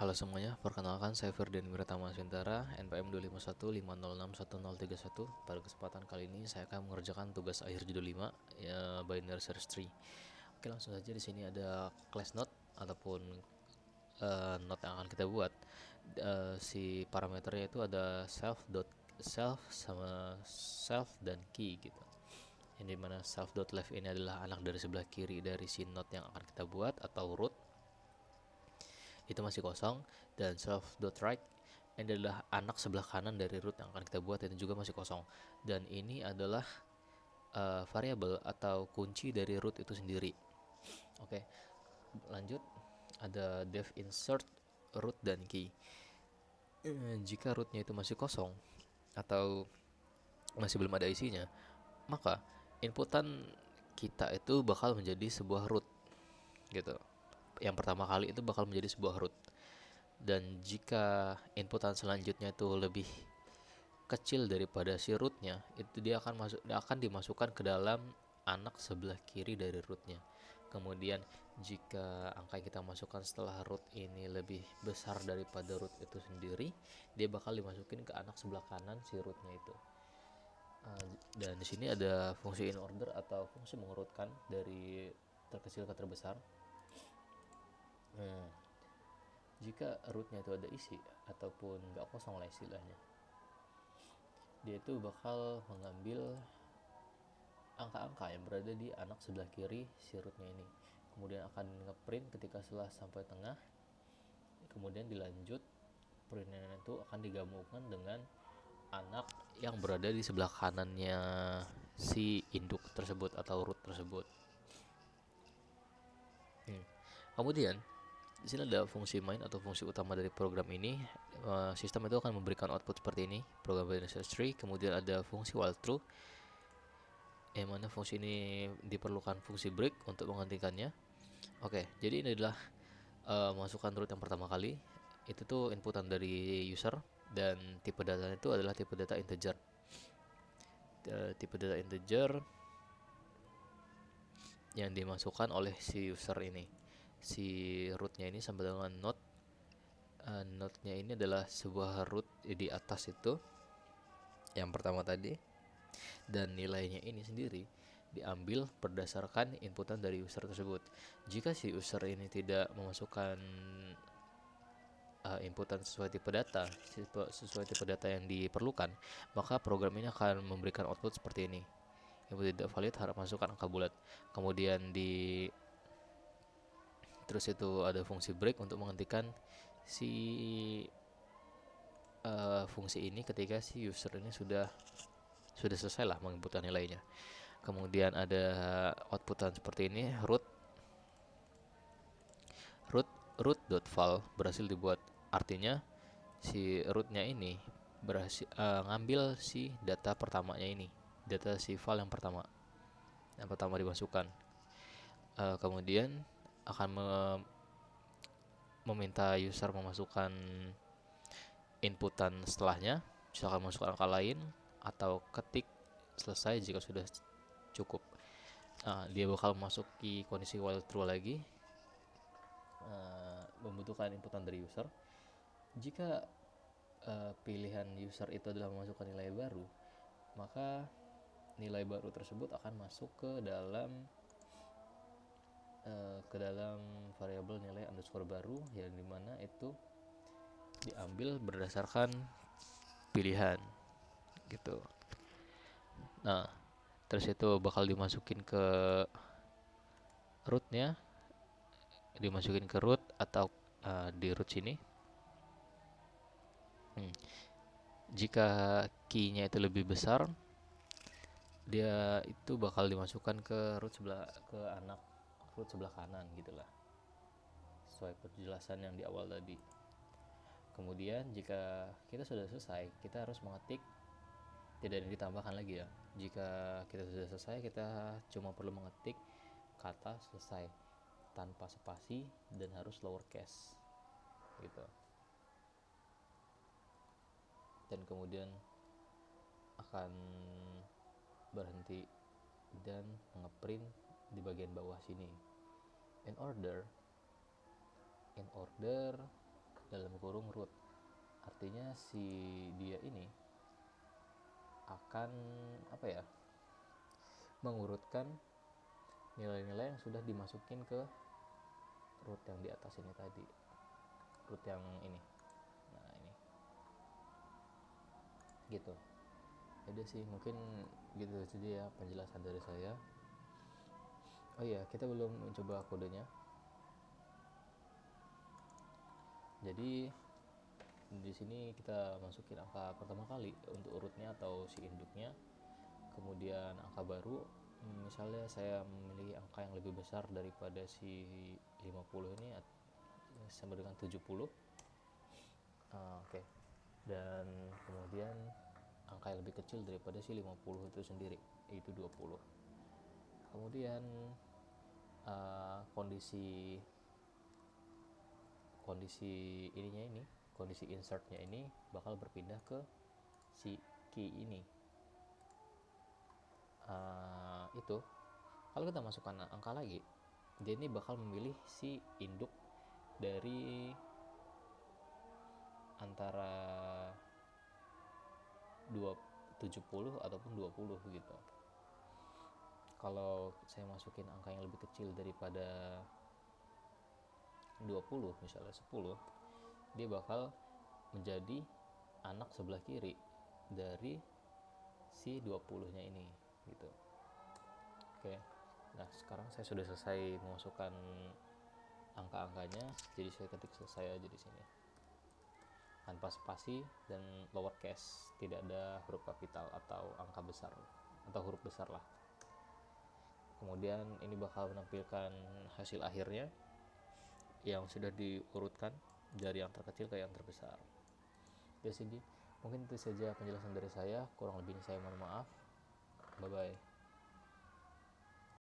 Halo semuanya, perkenalkan saya Ferdian Wiratama Sintara, NPM 25150611031. Pada kesempatan kali ini saya akan mengerjakan tugas akhir judul 5, ya, Binary Search Tree. Oke, langsung saja. Di sini ada class note ataupun note yang akan kita buat. Si parameternya itu ada self sama self dan key gitu. Yang dimana self.left ini adalah anak dari sebelah kiri dari si note yang akan kita buat atau root, itu masih kosong, dan self.right ini adalah anak sebelah kanan dari root yang akan kita buat, dan juga masih kosong. Dan ini adalah variabel atau kunci dari root itu sendiri. Oke, lanjut. Ada def insert root dan key. Jika rootnya itu masih kosong atau masih belum ada isinya, maka inputan kita itu bakal menjadi sebuah root gitu. Yang pertama kali itu bakal menjadi sebuah root. Dan jika inputan selanjutnya itu lebih kecil daripada si rootnya, itu dia akan dimasukkan ke dalam anak sebelah kiri dari rootnya. Kemudian jika angka yang kita masukkan setelah root ini lebih besar daripada root itu sendiri, dia bakal dimasukin ke anak sebelah kanan si rootnya itu. Dan di sini ada fungsi in order atau fungsi mengurutkan dari terkecil ke terbesar. Jika rootnya itu ada isi ataupun nggak kosong lah istilahnya, dia itu bakal mengambil angka-angka yang berada di anak sebelah kiri si rootnya ini, kemudian akan ngeprint ketika setelah sampai tengah, kemudian dilanjut printan itu akan digabungkan dengan anak yang berada di sebelah kanannya si induk tersebut atau root tersebut. Kemudian di sini ada fungsi main atau fungsi utama dari program ini. Sistem itu akan memberikan output seperti ini, program binary search tree. Kemudian ada fungsi while true, yang mana fungsi ini diperlukan fungsi break untuk menghentikannya. Oke, jadi ini adalah masukan root yang pertama kali. Itu tuh inputan dari user, dan tipe data itu adalah tipe data integer. Tipe data integer yang dimasukkan oleh si user ini. Si rootnya ini sama dengan node. Node-nya ini adalah sebuah root di atas itu, yang pertama tadi, dan nilainya ini sendiri diambil berdasarkan inputan dari user tersebut. Jika si user ini tidak memasukkan inputan sesuai tipe data yang diperlukan, maka program ini akan memberikan output seperti ini. Input tidak valid, harap masukkan angka bulat. Kemudian terus itu ada fungsi break untuk menghentikan si fungsi ini ketika si user ini sudah selesai lah menginputkan nilainya. Kemudian ada outputan seperti ini, root root.val berhasil dibuat. Artinya si rootnya ini berhasil ngambil si data pertamanya ini, data si file yang pertama dimasukkan. Kemudian akan meminta user memasukkan inputan setelahnya, misalkan masukkan angka lain atau ketik selesai jika sudah cukup. Dia bakal memasuki kondisi while true lagi, membutuhkan inputan dari user. Jika pilihan user itu adalah memasukkan nilai baru, maka nilai baru tersebut akan masuk ke dalam variabel nilai underscore baru, yang dimana itu diambil berdasarkan pilihan gitu. Nah, terus itu bakal dimasukin ke rootnya, dimasukin ke root atau di root sini. Jika key-nya itu lebih besar, dia itu bakal dimasukkan ke root sebelah kanan gitulah, sesuai penjelasan yang di awal tadi. Kemudian jika kita sudah selesai, kita harus mengetik, tidak ada ditambahkan lagi ya. Jika kita sudah selesai, kita cuma perlu mengetik kata selesai tanpa spasi dan harus lowercase gitu. Dan kemudian akan berhenti dan ngeprint di bagian bawah sini. In order dalam kurung root. Artinya si dia ini akan apa ya, mengurutkan nilai-nilai yang sudah dimasukin ke root yang di atas ini tadi, root yang ini. Nah ini gitu. Jadi sih mungkin gitu saja ya penjelasan dari saya. Oh iya, kita belum mencoba kodenya. Jadi di sini kita masukin angka pertama kali untuk urutnya atau si induknya, kemudian angka baru. Misalnya saya memilih angka yang lebih besar daripada si 50 ini sama dengan 70. Oke. Dan kemudian angka yang lebih kecil daripada si 50 itu sendiri, yaitu 20. Kemudian kondisi ininya ini, kondisi insertnya ini bakal berpindah ke si key ini. Itu kalau kita masukkan angka lagi, dia ini bakal memilih si induk dari antara 70 ataupun 20 gitu. Kalau saya masukin angka yang lebih kecil daripada 20, misalnya 10, dia bakal menjadi anak sebelah kiri dari si 20-nya ini gitu. Oke. Nah, sekarang saya sudah selesai memasukkan angka-angkanya, jadi saya ketik selesai aja di sini. Tanpa spasi dan lowercase, tidak ada huruf kapital atau angka besar atau huruf besar lah. Kemudian ini bakal menampilkan hasil akhirnya yang sudah diurutkan dari yang terkecil ke yang terbesar. Jadi mungkin itu saja penjelasan dari saya, kurang lebihnya saya mohon maaf. Bye bye.